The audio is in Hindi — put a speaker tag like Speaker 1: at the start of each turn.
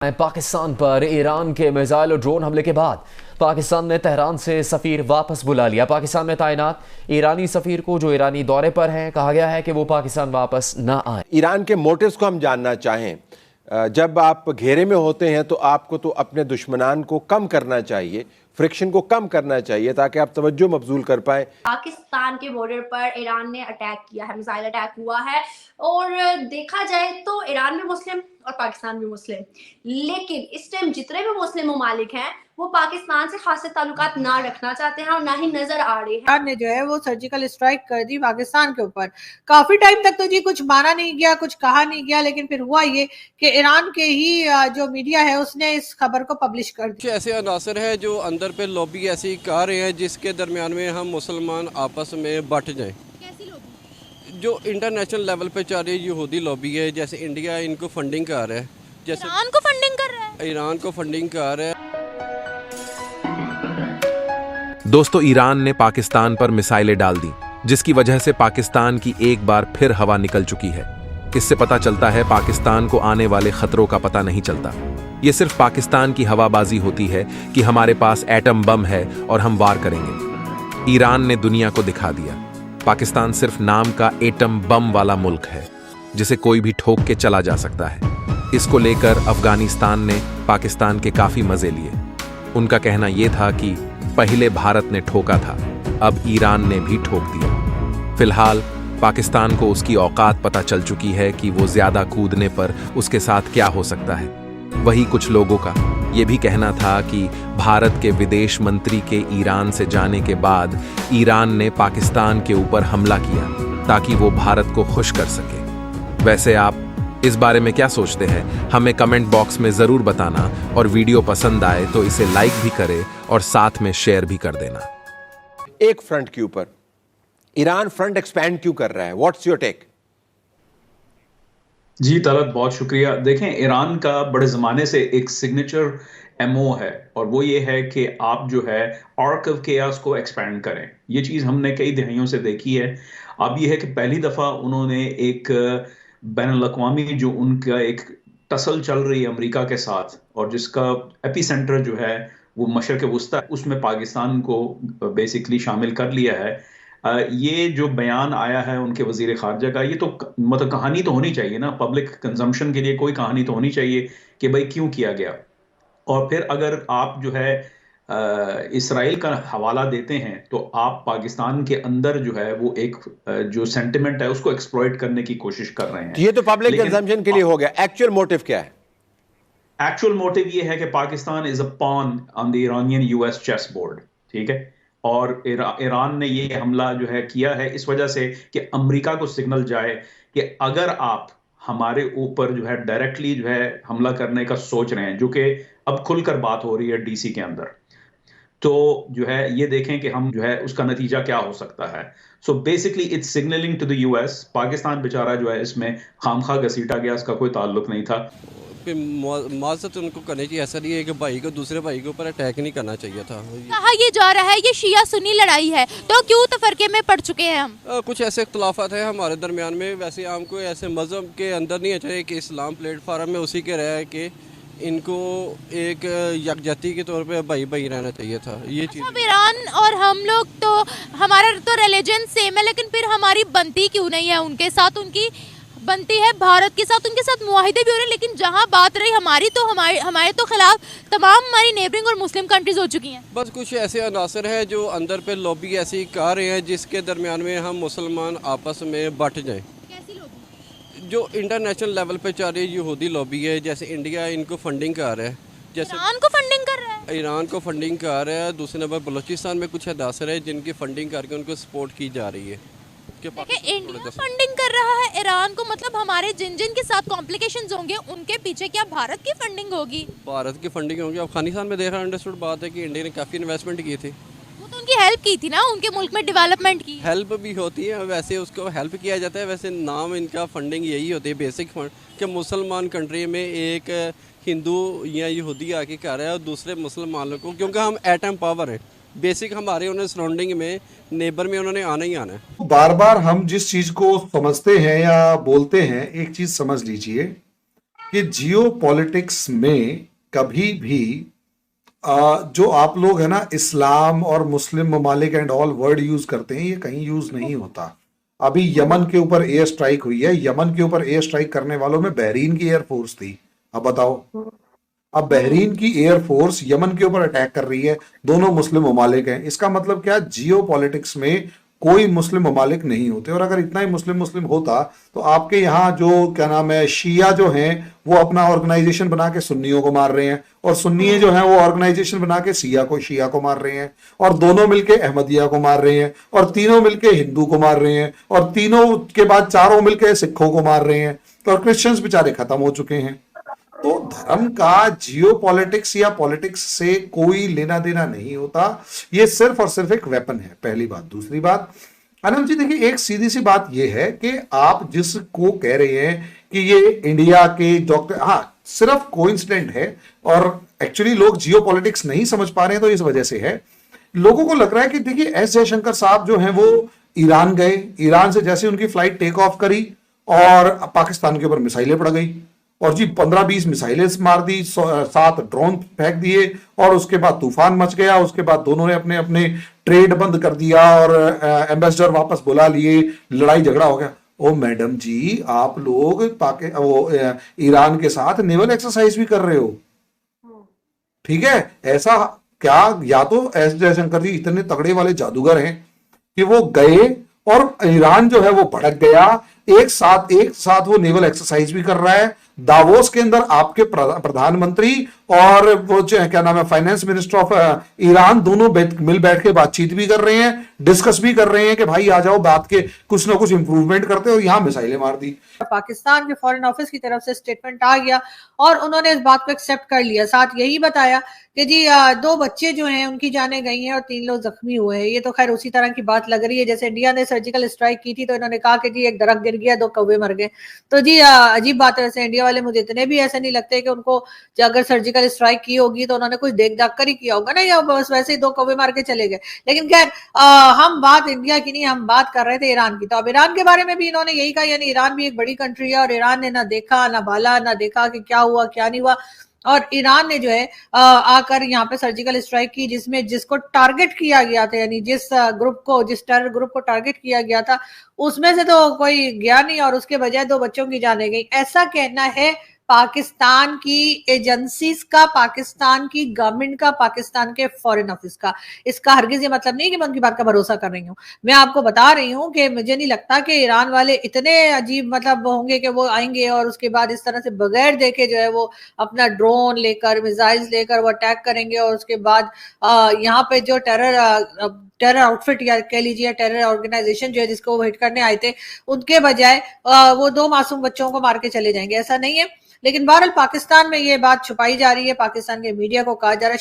Speaker 1: पाकिस्तान पर ईरान के मिसाइल और ड्रोन हमले के बाद पाकिस्तान ने तेहरान से सफीर वापस बुला लिया। पाकिस्तान में तैनात ईरानी सफीर को, जो ईरानी दौरे पर हैं, कहा गया है कि वो पाकिस्तान वापस ना आए।
Speaker 2: ईरान के मोटिव्स को हम जानना चाहें। जब आप घेरे में होते हैं तो आपको तो अपने दुश्मनान को कम करना चाहिए, फ्रिक्शन को कम करना चाहिए ताकि आप तवज्जो मबजूल कर पाए।
Speaker 3: पाकिस्तान के बॉर्डर पर ईरान ने अटैक किया है, मिसाइल अटैक हुआ है और देखा जाए तो ईरान भी मुस्लिम और पाकिस्तान भी मुस्लिम, लेकिन इस टाइम जितने भी मुस्लिम ममालिक हैं वो पाकिस्तान से खासे ताल्लुकात ना रखना चाहते हैं और ना ही नजर आ रहे हैं।
Speaker 4: ईरान ने जो है वो सर्जिकल स्ट्राइक कर दी पाकिस्तान के ऊपर। काफी टाइम तक तो जी कुछ माना नहीं गया, कुछ कहा नहीं गया, लेकिन फिर हुआ ये कि ईरान के ही जो मीडिया है उसने इस खबर को पब्लिश कर दिया।
Speaker 5: ऐसे अनासर है जो अंदर पे लॉबी ऐसी कर रहे हैं जिसके दरमियान में हम मुसलमान आपस में बट जाएं।
Speaker 3: कैसी लॉबी?
Speaker 5: जो इंटरनेशनल लेवल पे चल रही यहूदी लॉबी है, जैसे इंडिया इनको फंडिंग कर रहा है, जैसे
Speaker 3: ईरान को फंडिंग कर रहा है,
Speaker 5: ईरान को फंडिंग कर रहा है।
Speaker 6: दोस्तों, ईरान ने पाकिस्तान पर मिसाइलें डाल दी, जिसकी वजह से पाकिस्तान की एक बार फिर हवा निकल चुकी है। इससे पता चलता है पाकिस्तान को आने वाले खतरों का पता नहीं चलता। ये सिर्फ पाकिस्तान की हवाबाजी होती है कि हमारे पास एटम बम है और हम वार करेंगे। ईरान ने दुनिया को दिखा दिया, पाकिस्तान सिर्फ नाम का एटम बम वाला मुल्क है जिसे कोई भी ठोक के चला जा सकता है। इसको लेकर अफगानिस्तान ने पाकिस्तान के काफी मजे लिए। उनका कहना यह था कि पहले भारत ने ठोका था, अब ईरान ने भी ठोक दिया। फिलहाल पाकिस्तान को उसकी औकात पता चल चुकी है कि वो ज्यादा कूदने पर उसके साथ क्या हो सकता है। वही कुछ लोगों का ये भी कहना था कि भारत के विदेश मंत्री के ईरान से जाने के बाद ईरान ने पाकिस्तान के ऊपर हमला किया ताकि वो भारत को खुश कर सके। वैसे आप इस बारे में क्या सोचते हैं? हमें कमेंट बॉक्स में जरूर बताना, और वीडियो पसंद आए तो इसे लाइक भी करें और साथ में शेयर भी कर देना।
Speaker 2: एक फ्रंट के ऊपर ईरान फ्रंट एक्सपैंड क्यों कर रहा है? What's your take?
Speaker 7: जी तलत, बहुत शुक्रिया। देखें, ईरान का बड़े ज़माने से एक सिग्नेचर एमओ है और वो ये है कि आप जो है आर्क ऑफ केयास को एक्सपैंड करें। ये चीज़ हमने कई दहाइयों से देखी है। अब ये है कि पहली दफ़ा उन्होंने एक बैनुल-अक़वामी जो उनका एक टसल चल रही है अमेरिका के साथ और जिसका एपिसेंटर जो है वो मशरक़ वुस्ता, उसमें पाकिस्तान को बेसिकली शामिल कर लिया है। ये जो बयान आया है उनके वज़ीर ख़ारजा का, ये तो मतलब कहानी तो होनी चाहिए ना, पब्लिक कंजम्पशन के लिए कोई कहानी तो होनी चाहिए कि भाई क्यों किया गया। और फिर अगर आप जो है इसराइल का हवाला देते हैं तो आप पाकिस्तान के अंदर जो है वो एक जो सेंटिमेंट है उसको एक्सप्लॉइट करने की कोशिश कर रहे हैं।
Speaker 2: ये तो पब्लिक कंजम्पशन के लिए हो गया। एक्चुअल मोटिव क्या है?
Speaker 7: एक्चुअल मोटिव ये है कि Pakistan is a pawn on the Iranian US chess board, ठीक है। और ईरान ने ये हमला जो है किया है इस वजह से कि अमेरिका को सिग्नल जाए कि अगर आप हमारे ऊपर जो है डायरेक्टली जो है हमला करने का सोच रहे हैं, जो कि अब खुलकर बात हो रही है डीसी के अंदर, तो जो है ये देखें कि हम जो है उसका नतीजा क्या हो सकता है। So basically it's signalling to the US. Pakistan बेचारा जो है इसमें खामखा घसीटा गया, इसका कोई ताल्लुक नहीं था।
Speaker 5: माजत उनको करनी चाहिए। ऐसा नहीं है कि भाई को दूसरे भाई के ऊपर अटैक नहीं करना चाहिए था।
Speaker 3: कहा ये जा रहा है ये शिया सुन्नी लड़ाई है, तो क्यों तफरके में पड़ चुके हैं हम?
Speaker 5: कुछ ऐसे इख्तलाफात हैं हमारे दरमियान में। वैसे हमको ऐसे मज़हब के अंदर नहीं चाहिए कि इस्लाम प्लेटफार्म में उसी के रहे कि इनको एक यकजहती के तौर पे भाई भाई रहना चाहिए था। ये चीज़
Speaker 3: अब ईरान और हम लोग तो, हमारा तो रिलीजन सेम है, लेकिन फिर हमारी बनती क्यों नहीं है उनके साथ? उनकी बनती है भारत के साथ, उनके साथ मुआहिदे भी हो रहे हैं, लेकिन जहां बात रही हमारी तो हमारे तो खिलाफ तमाम हमारी नेबरिंग और मुस्लिम कंट्रीज हो चुकी हैं।
Speaker 5: बस कुछ ऐसे अनासर है जो अंदर पे लॉबी ऐसी कर रहे हैं जिसके दरमियान में हम मुसलमान आपस में बट जाएं।
Speaker 3: कैसी लॉबी?
Speaker 5: जो इंटरनेशनल लेवल पे चल रही यहूदी लॉबी है, जैसे इंडिया इनको फंडिंग कर रहा है, जैसे
Speaker 3: ईरान को फंडिंग कर रहा है,
Speaker 5: ईरान को फंडिंग कर रहा है। दूसरे नंबर बलूचिस्तान में कुछ अनासर है जिनकी फंडिंग करके उनको सपोर्ट की जा रही है।
Speaker 3: इंडिया फंडिंग कर रहा है ईरान को, मतलब हमारे जिन जिन के साथ कॉम्प्लिकेशंस होंगे उनके पीछे क्या भारत की फंडिंग होगी?
Speaker 5: भारत की फंडिंग होगी। अफगानिस्तान में देखा अंडरस्टूड बात है कि इंडिया ने काफ़ी इन्वेस्टमेंट की थी।
Speaker 3: वो तो उनकी हेल्प की थी ना, उनके मुल्क में डेवलपमेंट की
Speaker 5: हेल्प भी होती है, वैसे उसको हेल्प किया जाता है। वैसे नाम इनका फंडिंग यही होती है, बेसिक फंड, कि मुसलमान कंट्री में एक हिंदू या यहूदी आके कर रहा है और दूसरे मुसलमानों को, क्योंकि हम एटम पावर है, बेसिक हमारे उन्हें सराउंडिंग में नेबर में उन्होंने आना ही आना है।
Speaker 8: बार बार हम जिस चीज को समझते हैं या बोलते हैं, एक चीज समझ लीजिए कि जियोपॉलिटिक्स में कभी भी जो आप लोग है ना इस्लाम और मुस्लिम ममालिक एंड ऑल वर्ड यूज करते हैं, ये कहीं यूज नहीं होता। अभी यमन के ऊपर एयर स्ट्राइक हुई है, यमन के ऊपर एयर स्ट्राइक करने वालों में बहरीन की एयरफोर्स थी। अब बताओ, अब बहरीन की एयरफोर्स यमन के ऊपर अटैक कर रही है, दोनों मुस्लिम ममालिक हैं। इसका मतलब क्या, जियो पॉलिटिक्स में कोई मुस्लिम ममालिक नहीं होते। और अगर इतना ही मुस्लिम मुस्लिम होता तो आपके यहाँ जो क्या नाम है शिया जो हैं वो अपना ऑर्गेनाइजेशन बना के सुन्नियों को मार रहे हैं, और सुन्नी जो हैं वो ऑर्गेनाइजेशन बना के शिया को मार रहे हैं, और दोनों मिलके अहमदिया को मार रहे हैं, और तीनों मिलके हिंदू को मार रहे हैं, और तीनों के बाद चारों मिलके सिखों को मार रहे हैं, और क्रिश्चियंस बेचारे खत्म हो चुके हैं। तो धर्म का जियोपॉलिटिक्स या पॉलिटिक्स से कोई लेना देना नहीं होता, ये सिर्फ और सिर्फ एक वेपन है, पहली बात। दूसरी बात, अनंत जी देखिए, एक सीधी सी बात यह है कि आप जिसको कह रहे हैं कि ये इंडिया के डॉक्टर, हाँ सिर्फ कोइंसिडेंट है, और एक्चुअली लोग जियोपॉलिटिक्स नहीं समझ पा रहे हैं तो इस वजह से है। लोगों को लग रहा है कि देखिए एस जयशंकर साहब जो हैं वो ईरान गए, ईरान से जैसे उनकी फ्लाइट टेक ऑफ करी और पाकिस्तान के ऊपर मिसाइलें पड़ गई, और जी 15-20 मिसाइलें मार दी, 7 ड्रोन फेंक दिए, और उसके बाद तूफान मच गया। उसके बाद दोनों ने अपने अपने ट्रेड बंद कर दिया और एम्बेसडर वापस बुला लिए, लड़ाई झगड़ा हो गया। ओ मैडम जी, आप लोग ईरान के साथ नेवल एक्सरसाइज भी कर रहे हो, ठीक है? ऐसा क्या, या तो एस जयशंकर जी इतने तगड़े वाले जादूगर हैं कि वो गए और ईरान जो है वो भड़क गया, एक साथ वो नेवल एक्सरसाइज भी कर रहा है। दावोस के अंदर आपके प्रधानमंत्री और वो जो क्या नाम है फाइनेंस मिनिस्टर ऑफ ईरान दोनों मिल बैठ के बातचीत भी कर रहे हैं, डिस्कस भी कर रहे हैं कि भाई आ जाओ बात के कुछ ना कुछ इंप्रूवमेंट करते, और यहां मिसाइलें मार दी।
Speaker 4: पाकिस्तान के फॉरेन ऑफिस की तरफ से स्टेटमेंट आ गया और उन्होंने इस बात को एक्सेप्ट कर लिया। साथ यही बताया कि जी 2 बच्चे जो हैं उनकी जानें गई हैं और 3 लोग जख्मी हुए हैं। ये तो खैर उसी तरह की बात लग रही है जैसे इंडिया ने सर्जिकल स्ट्राइक की थी तो इन्होंने कहा कि जी एक दरख्त गिर गया, 2 कौवे मर गए। तो जी अजीब बात है, वैसे इंडिया वाले मुझे इतने भी ऐसे नहीं लगते कि उनको अगर सर्जिकल स्ट्राइक की होगी तो उन्होंने कुछ देख दाख कर ही किया होगा ना, या बस वैसे ही 2 कौवे मार के चले गए। लेकिन खैर हम बात इंडिया की नहीं, हम बात कर रहे थे ईरान की। तो अब ईरान के बारे में भी इन्होंने यही कहा, यानी ईरान भी एक बड़ी कंट्री है और ईरान ने ना देखा ना बाला, ना देखा कि क्या हुआ क्या नहीं हुआ, और ईरान ने जो है आकर यहाँ पे सर्जिकल स्ट्राइक की, जिसमें जिसको टारगेट किया गया था, यानी जिस टेरर ग्रुप को टारगेट किया गया था उसमें से तो कोई गया नहीं, और उसके बजाय 2 बच्चों की जानें गई। ऐसा कहना है पाकिस्तान की एजेंसीज का, पाकिस्तान की गवर्नमेंट का, पाकिस्तान के फॉरेन ऑफिस का। इसका हरगिज ये मतलब नहीं कि मैं उनकी बात का भरोसा कर रही हूँ। मैं आपको बता रही हूँ कि मुझे नहीं लगता कि ईरान वाले इतने अजीब मतलब होंगे कि वो आएंगे और उसके बाद इस तरह से बगैर देखे जो है वो अपना ड्रोन लेकर, मिसाइल्स लेकर वो अटैक करेंगे, और उसके बाद यहाँ पे जो टेरर आउटफिट या कह लीजिए टेरर ऑर्गेनाइजेशन जो है जिसको वो हिट करने आए थे, उनके बजाय वो 2 मासूम बच्चों को मार के चले जाएंगे, ऐसा नहीं है। लेकिन बहरहाल पाकिस्तान में ये बात छुपाई जा रही है, पाकिस्तान के मीडिया को कहा जा रहा है